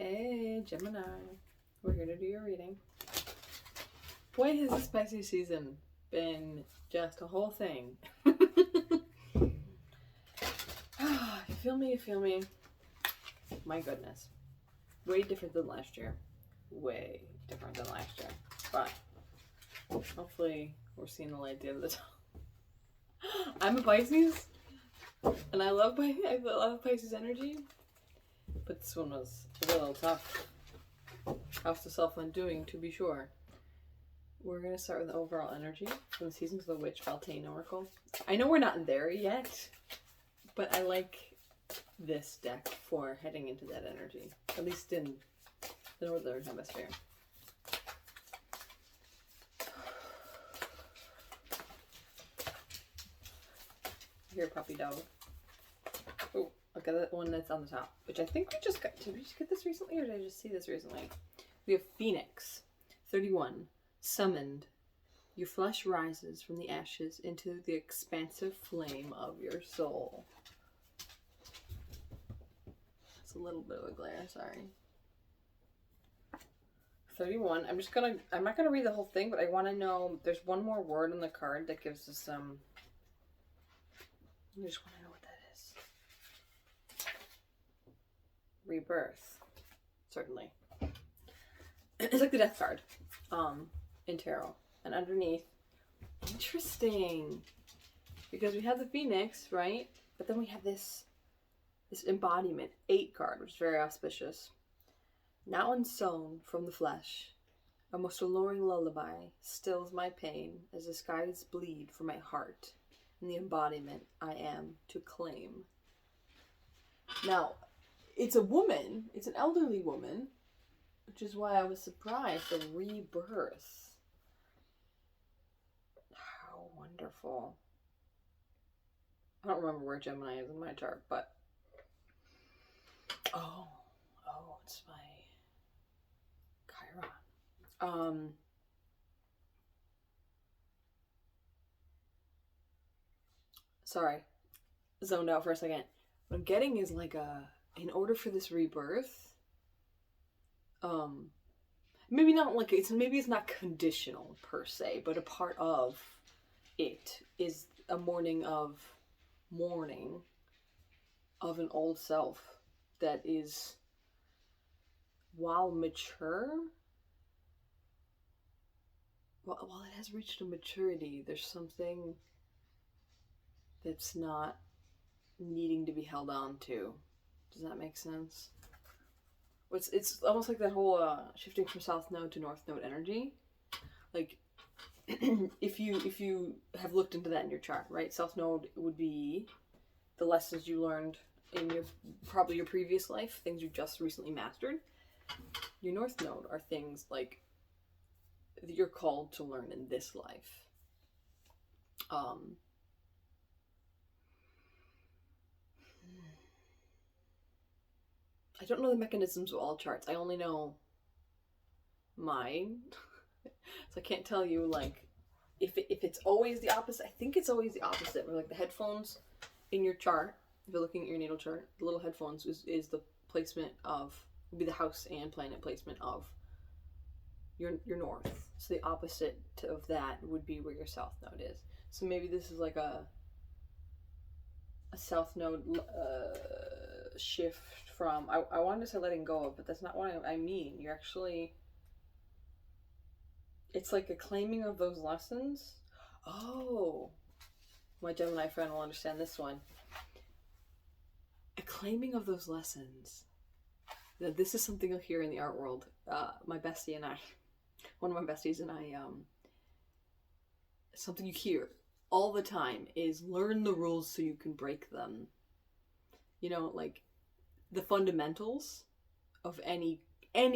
Hey, Gemini. We're here to do your reading. Boy, has this spicy season been just a whole thing. You feel me? You feel me? My goodness. Way different than last year. Way different than last year. But hopefully we're seeing the light at the end of the tunnel. I'm a Pisces, and I love Pisces energy. But this one was a little tough. House of Self-Undoing, to be sure. We're going to start with the overall energy from the Seasons of the Witch Beltane Oracle. I know we're not there yet, but I like this deck for heading into that energy, at least in the Northern Hemisphere. Here, puppy dog. Oh, look at that one that's on the top, which I think we just got. Did we just get this recently, or did I just see this recently? We have Phoenix, 31, summoned. Your flesh rises from the ashes into the expansive flame of your soul. It's a little bit of a glare, sorry. 31. I'm not gonna read the whole thing, but I want to know. There's one more word on the card that gives us some. I just want to know what that is. Rebirth, certainly. It's like the death card, in tarot, and underneath, interesting, because we have the Phoenix, right? But then we have this embodiment 8 card, which is very auspicious. Now unsown from the flesh, a most alluring lullaby stills my pain as the skies bleed for my heart, and the embodiment I am to claim. Now, it's a woman. It's an elderly woman. Which is why I was surprised. The rebirth. How wonderful. I don't remember where Gemini is in my chart, but... Oh, it's my Chiron. Sorry. Zoned out for a second. What I'm getting is like in order for this rebirth... maybe not like maybe it's not conditional per se, but a part of it is a mourning of an old self that is, while mature, while it has reached a maturity, there's something that's not needing to be held on to. Does that make sense? It's almost like that whole shifting from South Node to North Node energy. Like, if you have looked into that in your chart, right? South Node would be the lessons you learned in probably your previous life, things you just recently mastered. Your North Node are things like that you're called to learn in this life. I don't know the mechanisms of all charts. I only know mine. So I can't tell you, like, if it's always the opposite. I think it's always the opposite. Where, like, the headphones in your chart, if you're looking at your natal chart, the little headphones is the placement of, would be the house and planet placement of your north. So the opposite of that would be where your south node is. So maybe this is like a south node shift from, I wanted to say letting go of, but that's not what I mean. You're actually, it's like a claiming of those lessons. Oh, my Gemini friend will understand this one. A claiming of those lessons. Now, this is something you'll hear in the art world. My bestie and I, one of my besties and I, something you hear all the time is learn the rules so you can break them. You know, like the fundamentals of any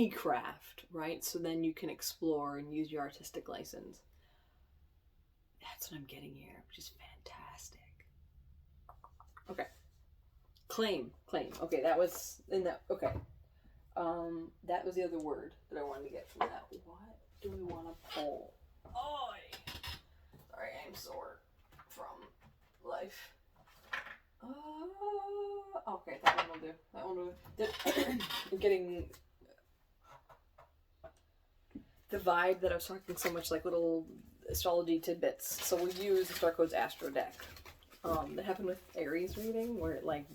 craft, right? So then you can explore and use your artistic license. That's what I'm getting here, which is fantastic. Okay. Claim. Okay, that was in that. Okay. That was the other word that I wanted to get from that. What do we want to pull? Oh, sorry, I'm sore from life. Okay, that one will do. I'm getting the vibe that I was talking so much, like little astrology tidbits. So we use the Star Codes Astro deck. That happened with Aries reading, where it like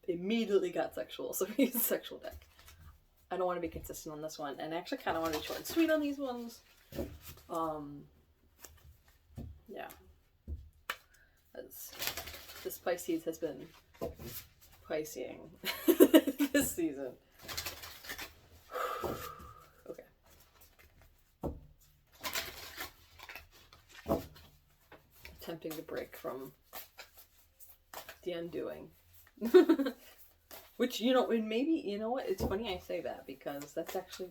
immediately got sexual, so we use the sexual deck. I don't want to be consistent on this one, and I actually kind of want to be short and sweet on these ones. Yeah. As this Pisces has been Pisceing this season. Okay. Attempting to break from the undoing. Which, you know, and maybe, you know what, it's funny I say that, because that's actually,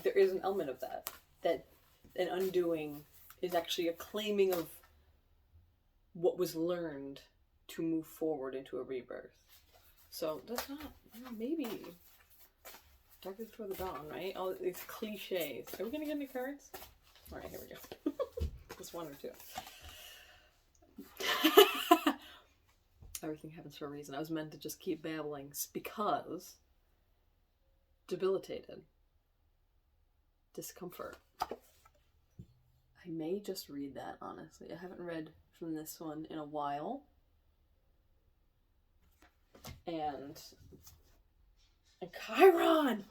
there is an element of that. That an undoing is actually a claiming of what was learned to move forward into a rebirth. So that's not, you know, maybe darkest before the dawn, right? All these cliches. Are we gonna get any cards? All right, here we go. Just one or two. Everything happens for a reason. I was meant to just keep babbling because debilitated. Discomfort. I may just read that, honestly. I haven't read from this one in a while. And Chiron!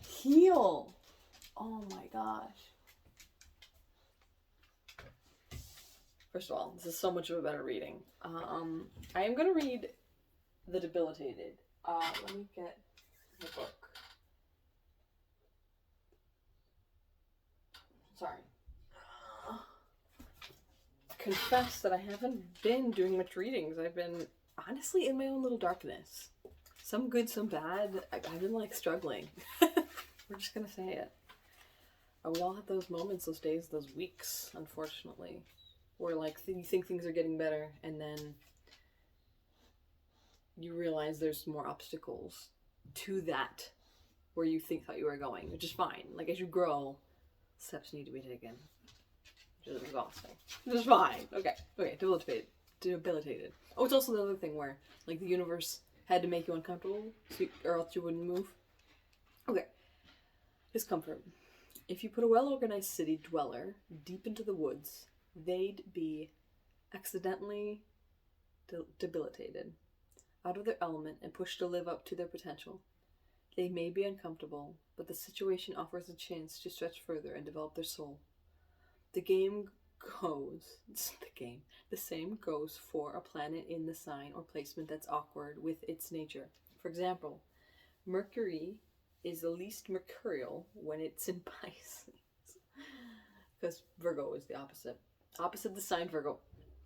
Heal! Oh my gosh. First of all, this is so much of a better reading. I am going to read The Debilitated. Let me get the book. Sorry. Confess that I haven't been doing much readings. I've been honestly in my own little darkness. Some good, some bad. I've been like struggling. We're just gonna say it. We all have those moments, those days, those weeks, unfortunately, where like you think things are getting better, and then you realize there's more obstacles to that where you thought you were going, which is fine. Like as you grow, steps need to be taken. Which is exhausting. Which is fine. Okay. Debilitated. Oh, it's also the other thing where like the universe had to make you uncomfortable or else you wouldn't move. Okay. Discomfort. If you put a well-organized city dweller deep into the woods, they'd be accidentally debilitated, out of their element, and pushed to live up to their potential. They may be uncomfortable, but the situation offers a chance to stretch further and develop their soul. The same goes for a planet in the sign or placement that's awkward with its nature. For example, Mercury is the least mercurial when it's in Pisces. Because Virgo is the opposite. Opposite the sign Virgo.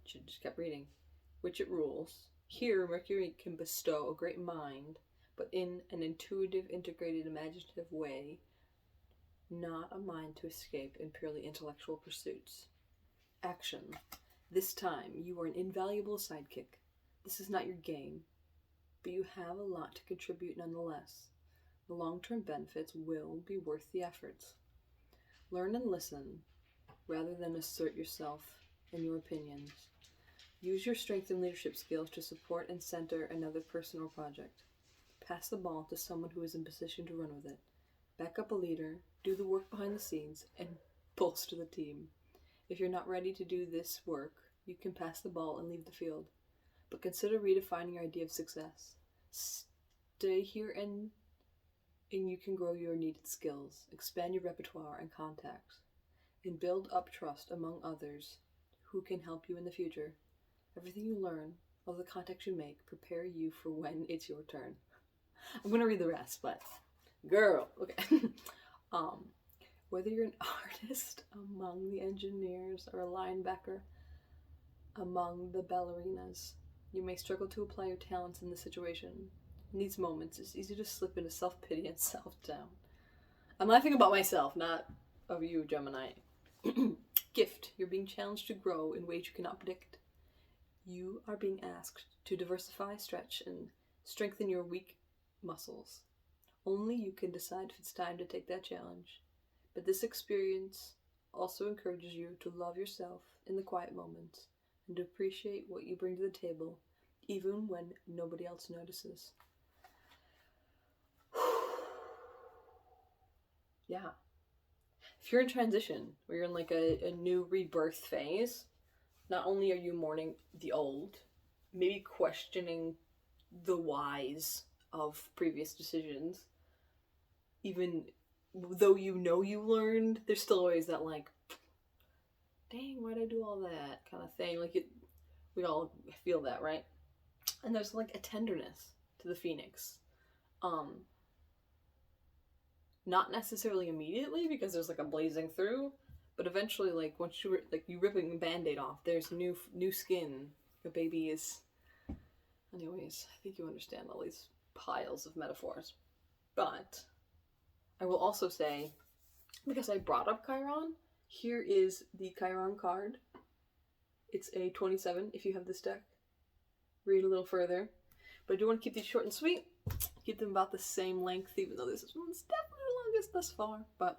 Should just kept reading. Which it rules. Here, Mercury can bestow a great mind, but in an intuitive, integrated, imaginative way, not a mind to escape in purely intellectual pursuits. Action. This time, you are an invaluable sidekick. This is not your game, but you have a lot to contribute nonetheless. The long-term benefits will be worth the efforts. Learn and listen, rather than assert yourself and your opinions. Use your strength and leadership skills to support and center another person or project. Pass the ball to someone who is in position to run with it. Back up a leader, do the work behind the scenes, and bolster the team. If you're not ready to do this work, you can pass the ball and leave the field. But consider redefining your idea of success. Stay here and you can grow your needed skills, expand your repertoire and contacts, and build up trust among others who can help you in the future. Everything you learn, all the contacts you make, prepare you for when it's your turn. I'm going to read the rest, but girl, okay. Whether you're an artist among the engineers or a linebacker among the ballerinas, you may struggle to apply your talents in this situation. In these moments, it's easy to slip into self-pity and self-doubt. I'm laughing about myself, not of you, Gemini. Gift. You're being challenged to grow in ways you cannot predict. You are being asked to diversify, stretch, and strengthen your weak muscles. Only you can decide if it's time to take that challenge. But this experience also encourages you to love yourself in the quiet moments and to appreciate what you bring to the table, even when nobody else notices. Yeah. If you're in transition, or you're in like a new rebirth phase, not only are you mourning the old, maybe questioning the whys of previous decisions, even though you know you learned, there's still always that like, dang, why'd I do all that kind of thing. Like we all feel that, right? And there's like a tenderness to the phoenix. Not necessarily immediately because there's like a blazing through, but eventually, like once you ripping the band-aid off, there's new skin. The baby is. Anyways, I think you understand all these piles of metaphors. But I will also say, because I brought up Chiron, here is the Chiron card. It's a 27 if you have this deck. Read a little further. But I do want to keep these short and sweet. Keep them about the same length, even though this one's definitely the longest thus far. But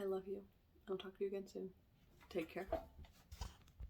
I love you. I'll talk to you again soon. Take care.